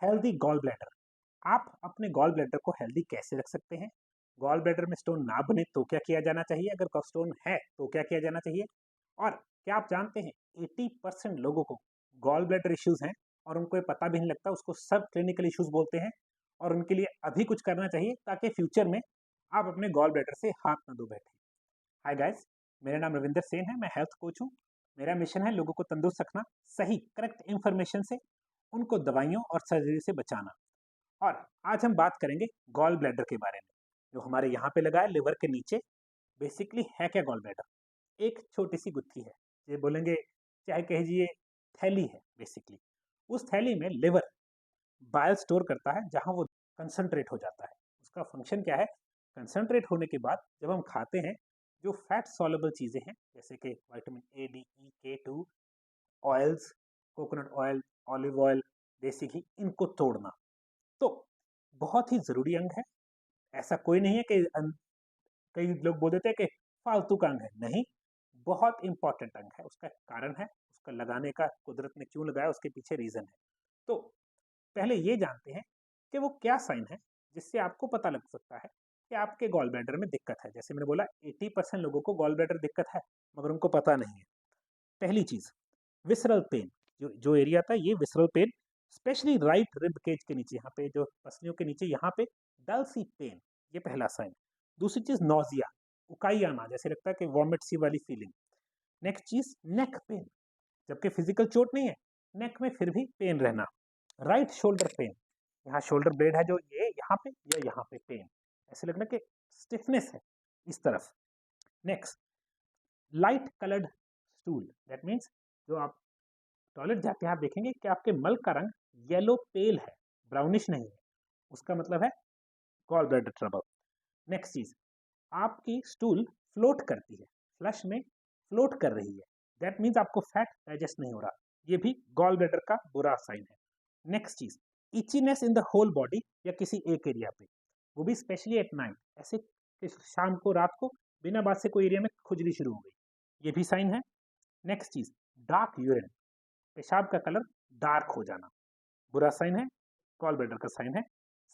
Healthy gall bladder. आप अपने gall bladder को हेल्दी कैसे रख सकते हैं? गॉल ब्लैडर में स्टोन ना बने तो क्या किया जाना चाहिए? अगर स्टोन है तो क्या किया जाना चाहिए? और क्या आप जानते हैं 80% लोगों को गॉल ब्लैडर इश्यूज हैं और उनको ये पता भी नहीं लगता, उसको सब क्लिनिकल इश्यूज बोलते हैं और उनके लिए अभी कुछ करना चाहिए ताकि फ्यूचर में आप अपने गॉल ब्लैडर से हाथ ना धो बैठे। हाय गाइस, मेरा नाम रविंदर सेन है, मैं हेल्थ कोच हूँ। मेरा मिशन है लोगों को तंदुरुस्त रखना, सही करेक्ट इंफॉर्मेशन से, उनको दवाइयों और सर्जरी से बचाना। और आज हम बात करेंगे गॉल ब्लैडर के बारे में, जो हमारे यहाँ पे लगा है लिवर के नीचे। बेसिकली है क्या गॉल ब्लैडर? एक छोटी सी गुत्थी है, ये बोलेंगे चाहे कहिए थैली है बेसिकली। उस थैली में लिवर बाइल स्टोर करता है जहाँ वो कंसंट्रेट हो जाता है। उसका फंक्शन क्या है? कंसंट्रेट होने के बाद जब हम खाते हैं, जो फैट सॉल्युबल चीज़ें हैं जैसे कि vitamin A, D, E, K2, oils, coconut oil, olive oil, देसी घी, इनको तोड़ना तो बहुत ही ज़रूरी अंग है। ऐसा कोई नहीं है कि कई लोग बोल देते हैं कि फालतू का अंग है। नहीं, बहुत इंपॉर्टेंट अंग है। उसका कारण है, उसका लगाने का कुदरत ने क्यों लगाया, उसके पीछे रीज़न है। तो पहले ये जानते हैं कि वो क्या साइन है जिससे आपको पता लग सकता है कि आपके गॉल ब्लैडर में दिक्कत है। जैसे मैंने बोला 80% लोगों को गॉल ब्लैडर दिक्कत है मगर उनको पता नहीं है। पहली चीज़, विसरल पेन। जो एरिया था ये visceral pain, specially right rib cage के नीचे, यहाँ पे जो पसलियों के नीचे यहाँ पे डल सी पेन, ये पहला साइन। दूसरी चीज़ नोजिया, उकाई आना, जैसे लगता है कि वॉमिट सी वाली फीलिंग। नेक्स्ट चीज़ नेक पेन, जबकि फिजिकल चोट नहीं है, नेक में फिर भी पेन रहना। राइट शोल्डर पेन, यहाँ शोल्डर ब्लेड है जो ये यहाँ पे या यहाँ पे पेन, ऐसे लगना कि स्टिफनेस है इस तरफ। Next, light coloured stool, that means जो आप टॉयलेट जाते हैं आप देखेंगे कि आपके मल का रंग येलो पेल है, ब्राउनिश नहीं है। उसका मतलब है गॉल ब्लैडर ट्रबल। नेक्स्ट चीज, आपकी स्टूल फ्लोट करती है, फ्लश में फ्लोट कर रही है, दैट मीन्स आपको फैट डाइजेस्ट नहीं हो रहा, ये भी गॉल ब्लैडर का बुरा साइन है। नेक्स्ट चीज, itchiness in the whole body या किसी एक एरिया पे, वो भी स्पेशली एट नाइट, ऐसे कि शाम को रात को बिना बात से कोई एरिया में खुजली शुरू हो गई, ये भी साइन है। नेक्स्ट चीज, डार्क यूरिन, पेशाब का कलर डार्क हो जाना, बुरा साइन है, गॉल ब्लैडर का साइन है।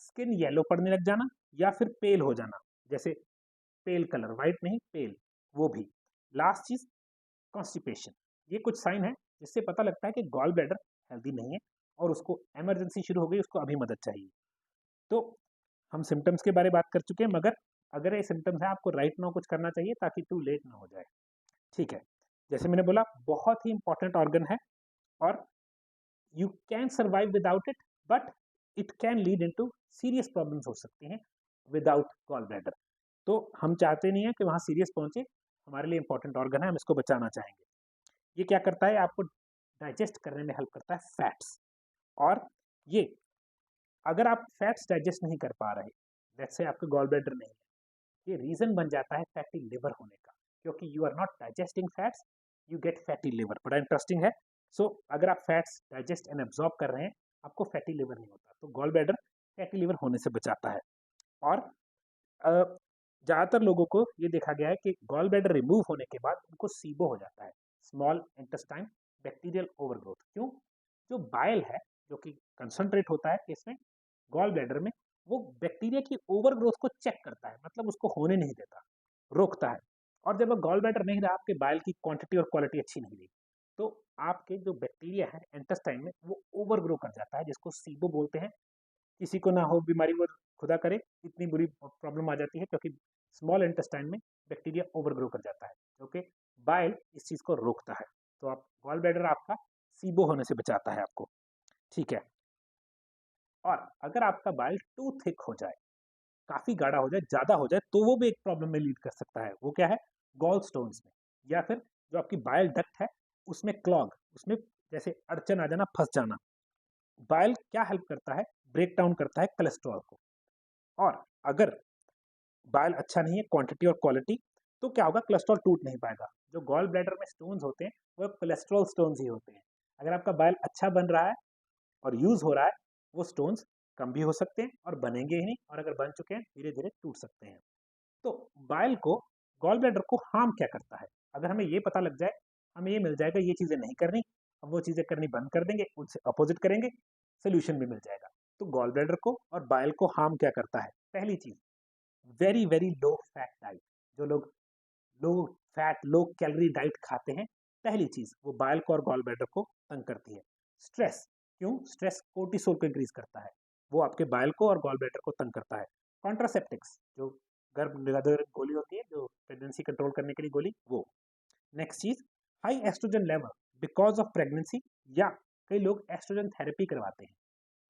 स्किन येलो पड़ने लग जाना या फिर पेल हो जाना, जैसे पेल कलर, वाइट नहीं पेल, वो भी। लास्ट चीज, कॉन्स्टिपेशन। ये कुछ साइन है जिससे पता लगता है कि गॉल ब्लैडर हेल्दी नहीं है और उसको इमरजेंसी शुरू हो गई, उसको अभी मदद चाहिए। तो हम सिम्टम्स के बारे में बात कर चुके हैं, मगर अगर ये सिम्टम्स है आपको राइट नाउ कुछ करना चाहिए ताकि टू लेट ना हो जाए। ठीक है, जैसे मैंने बोला बहुत ही इंपॉर्टेंट ऑर्गन है और you can survive without it, but it can lead into serious problems हो सकती हैं विदाउट गॉल ब्लैडर। तो हम चाहते नहीं है कि वहाँ सीरियस पहुंचे, हमारे लिए इंपॉर्टेंट ऑर्गन है, हम इसको बचाना चाहेंगे। ये क्या करता है, आपको डाइजेस्ट करने में हेल्प करता है फैट्स। और ये अगर आप फैट्स डाइजेस्ट नहीं कर पा रहे, जैसे से आपके गॉल ब्लैडर नहीं है, ये रीजन बन जाता है फैटी लिवर होने का, क्योंकि you are not digesting fats, you get fatty liver. बड़ा इंटरेस्टिंग है। सो अगर आप फैट्स डाइजेस्ट एंड एब्जॉर्ब कर रहे हैं, आपको फैटी लिवर नहीं होता, तो गॉल ब्लैडर फैटी लिवर होने से बचाता है। और ज़्यादातर लोगों को ये देखा गया है कि गॉल ब्लैडर रिमूव होने के बाद उनको सीबो हो जाता है, स्मॉल इंटेस्टाइन बैक्टीरियल ओवरग्रोथ। क्यों? जो बाइल है, जो कि कंसंट्रेट होता है इसमें गॉल ब्लैडर में, वो बैक्टीरिया की ओवरग्रोथ को चेक करता है, मतलब उसको होने नहीं देता, रोकता है। और जब गॉल ब्लैडर नहीं रहा, आपके बाइल की क्वांटिटी और क्वालिटी अच्छी नहीं रही, तो आपके जो बैक्टीरिया है इंटेस्टाइन में वो ओवरग्रो कर जाता है, जिसको सीबो बोलते हैं। किसी को ना हो बीमारी, वो खुदा करे, इतनी बुरी प्रॉब्लम आ जाती है क्योंकि स्मॉल इंटेस्टाइन में बैक्टीरिया ओवरग्रो कर जाता है, क्योंकि बाइल इस चीज़ को रोकता है। तो आप गॉल ब्लैडर आपका सीबो होने से बचाता है आपको। ठीक है। और अगर आपका बाइल टू थिक हो जाए, काफ़ी गाढ़ा हो जाए, ज़्यादा हो जाए, तो वो भी एक प्रॉब्लम में लीड कर सकता है। वो क्या है? गॉल स्टोन्स में, या फिर जो आपकी बाइल डक्ट है उसमें क्लॉग, उसमें जैसे अड़चन आ जाना, फंस जाना। बाइल क्या हेल्प करता है? ब्रेक डाउन करता है कोलेस्ट्रॉल को। और अगर बाइल अच्छा नहीं है, क्वांटिटी और क्वालिटी, तो क्या होगा? कोलेस्ट्रॉल टूट नहीं पाएगा। जो गॉल ब्लैडर में स्टोन्स होते हैं वो कोलेस्ट्रॉल स्टोन्स ही होते हैं। अगर आपका बाइल अच्छा बन रहा है और यूज हो रहा है, वो स्टोन्स कम भी हो सकते हैं और बनेंगे ही नहीं, और अगर बन चुके हैं धीरे धीरे टूट सकते हैं। तो बाइल को, गॉल ब्लैडर को हार्म क्या करता है? अगर हमें ये पता लग जाए, हमें ये मिल जाएगा ये चीज़ें नहीं करनी, हम वो चीज़ें करनी बंद कर देंगे, उनसे अपोजिट करेंगे, सोल्यूशन भी मिल जाएगा। तो गॉल ब्लैडर को और बाइल को हार्म क्या करता है? पहली चीज, very very low fat diet. जो लोग low fat low calorie diet खाते हैं, पहली चीज वो बाइल को और गॉल ब्लैडर को तंग करती है। स्ट्रेस, क्यों? स्ट्रेस कोर्टिसोल को इंक्रीज करता है, वो आपके बाइल को और गॉल ब्लैडर को तंग करता है। कॉन्ट्रासेप्टिक्स, जो गर्भ निरोधक गोली होती है, जो प्रेगनेंसी कंट्रोल करने के लिए गोली, वो। नेक्स्ट चीज, high estrogen level because of pregnancy, या कई लोग एस्ट्रोजन थेरेपी करवाते हैं।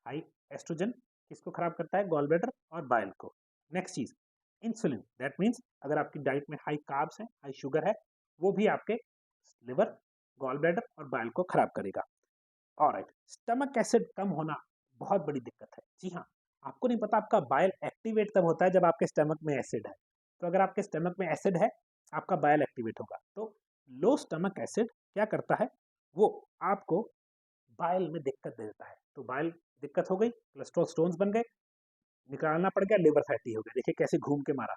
हाई एस्ट्रोजन किसको खराब करता है? गॉल ब्लैडर और बाइल को। नेक्स्ट चीज, इंसुलिन, दैट मीन्स अगर आपकी डाइट में हाई कार्ब्स है, हाई शुगर है, वो भी आपके लिवर, गॉल ब्लैडर और बाइल को खराब करेगा। ऑलराइट, स्टमक एसिड कम होना बहुत बड़ी दिक्कत है। जी हाँ, आपको नहीं पता, आपका बाइल एक्टिवेट तब होता है जब आपके स्टमक में एसिड है। तो अगर आपके स्टमक में एसिड है, आपका बाइल एक्टिवेट होगा। तो लो स्टमक एसिड क्या करता है? वो आपको बाइल में दिक्कत दे देता है। तो बाइल दिक्कत हो गई, कोलेस्ट्रॉल स्टोन्स बन गए, निकालना पड़ गया, लिवर फैटी हो गया। देखिए कैसे घूम के मारा।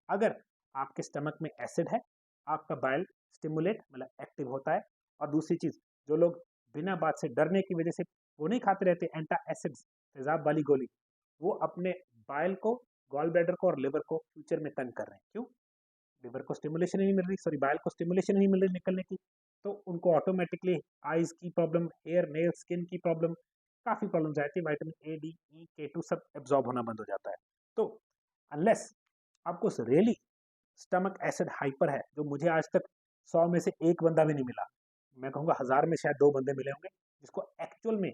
अगर आपके स्टमक में एसिड है, आपका बाइल स्टिमुलेट मतलब एक्टिव होता है। और दूसरी चीज, जो लोग बिना बात से डरने की वजह से वो नहीं खाते रहते एंटा एसिड्स तेजाब वाली गोली, वो अपने बाइल को, गॉल ब्लैडर को और लिवर को फ्यूचर में तंग कर रहे हैं। क्यों? लिवर को स्टिमुलेशन ही नहीं मिल रही, सॉरी बाइल को स्टिमुलेशन ही नहीं मिल रही निकलने की। तो उनको ऑटोमेटिकली आईज की प्रॉब्लम, हेयर नेल स्किन की प्रॉब्लम, काफ़ी प्रॉब्लम्स आती है। Vitamin A D E K2 सब एब्जॉर्ब होना बंद हो जाता है। तो अनलेस आपको रियली स्टमक एसिड हाइपर है, जो मुझे आज तक 100 में से एक बंदा भी नहीं मिला, मैं कहूँगा 1000 में शायद 2 बंदे मिले होंगे जिसको एक्चुअल में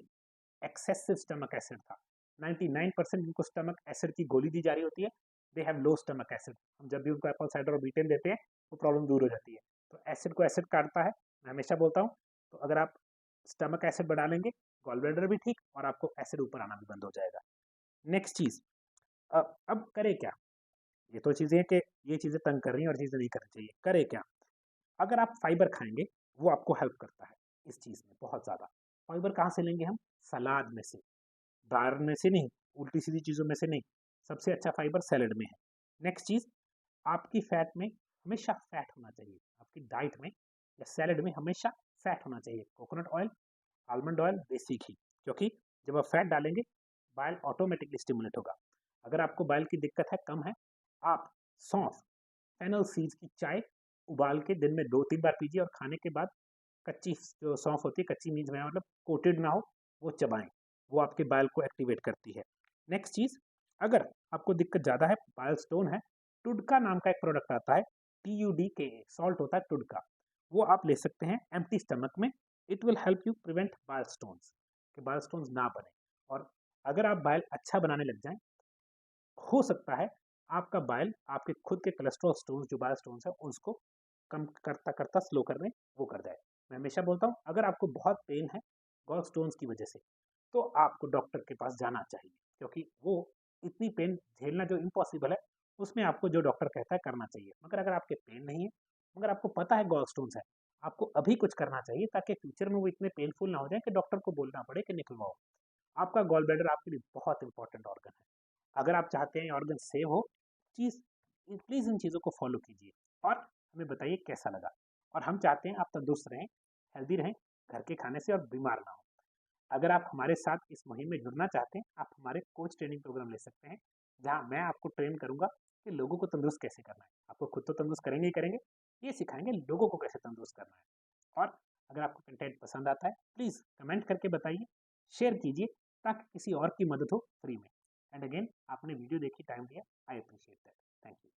एक्सेसिव स्टमक एसिड था। 99% जिनको स्टमक एसिड की गोली दी जा रही होती है, they have low stomach acid. हम जब भी उनको एप्पल साइडर और बीटेन देते हैं, वो प्रॉब्लम दूर हो जाती है। तो एसिड को एसिड काटता है, मैं हमेशा बोलता हूँ। तो अगर आप स्टमक एसिड बढ़ा लेंगे, गॉल ब्लैडर भी ठीक और आपको एसिड ऊपर आना भी बंद हो जाएगा। नेक्स्ट चीज़, अब करें क्या? ये तो चीज़ें कि ये चीज़ें तंग कर रही हैं और चीज़ें नहीं करनी चाहिए। करें क्या? अगर आप फाइबर खाएंगे, वो आपको हेल्प करता है इस चीज़ में बहुत ज़्यादा। फाइबर कहाँ से लेंगे हम? सलाद में से, बाहर में से नहीं, उल्टी सीधी चीज़ों में से नहीं। सबसे अच्छा फाइबर सैलेड में है। नेक्स्ट चीज़, आपकी फैट में हमेशा फैट होना चाहिए। आपकी डाइट में या सैलेड में हमेशा फैट होना चाहिए। कोकोनट ऑयल, आलमंड ऑयल, देसी घी। क्योंकि जब आप फैट डालेंगे, बाइल ऑटोमेटिकली स्टिमुलेट होगा। अगर आपको बाइल की दिक्कत है, कम है, आप सौंफ, फेनल सीड्स की चाय उबाल के दिन में 2-3 बार पीजिए और खाने के बाद कच्ची जो सौंफ होती है, कच्ची मीन्स में मतलब कोटेड ना हो, वो चबाएं। वो आपके बाइल को एक्टिवेट करती है। नेक्स्ट चीज़, अगर आपको दिक्कत ज़्यादा है, बाइल स्टोन है, टुडका नाम का एक प्रोडक्ट आता है, TUDKA, सॉल्ट होता है टुडका। वो आप ले सकते हैं एम्प्टी स्टमक में। It will help you prevent bile stones, कि बाइल स्टोन्स ना बने। और अगर आप बाइल अच्छा बनाने लग जाएं, हो सकता है आपका बाइल आपके खुद के कोलेस्ट्रॉल स्टोन्स, जो बाइल स्टोन्स है, उसको कम करता करता स्लो करने वो कर जाए। मैं हमेशा बोलता हूँ, अगर आपको बहुत पेन है गॉल स्टोन्स की वजह से, तो आपको डॉक्टर के पास जाना चाहिए। क्योंकि वो इतनी पेन झेलना जो इम्पॉसिबल है, उसमें आपको जो डॉक्टर कहता है करना चाहिए। मगर अगर आपके पेन नहीं है, मगर आपको पता है गॉल स्टोन्स है, आपको अभी कुछ करना चाहिए ताकि फ्यूचर में वो इतने पेनफुल ना हो जाए कि डॉक्टर को बोलना पड़े कि निकलवाओ। आपका गॉल ब्लैडर आपके लिए बहुत इंपॉर्टेंट ऑर्गन है। अगर आप चाहते हैं ऑर्गन सेव हो, चीज़ प्लीज़ इन चीज़ों को फॉलो कीजिए और हमें बताइए कैसा लगा। और हम चाहते हैं आप तंदुरुस्त रहें, हेल्दी रहें, घर के खाने से और बीमार ना हो। अगर आप हमारे साथ इस मुहिम में जुड़ना चाहते हैं, आप हमारे कोच ट्रेनिंग प्रोग्राम ले सकते हैं, जहाँ मैं आपको ट्रेन करूँगा कि लोगों को तंदुरुस्त कैसे करना है। आपको खुद तो तंदुरुस्त करेंगे ही करेंगे, ये सिखाएंगे लोगों को कैसे तंदुरुस्त करना है। और अगर आपको कंटेंट पसंद आता है, प्लीज़ कमेंट करके बताइए, शेयर कीजिए, ताकि किसी और की मदद हो फ्री में। एंड अगेन, आपने वीडियो देखी, टाइम दिया, I appreciate that. Thank you.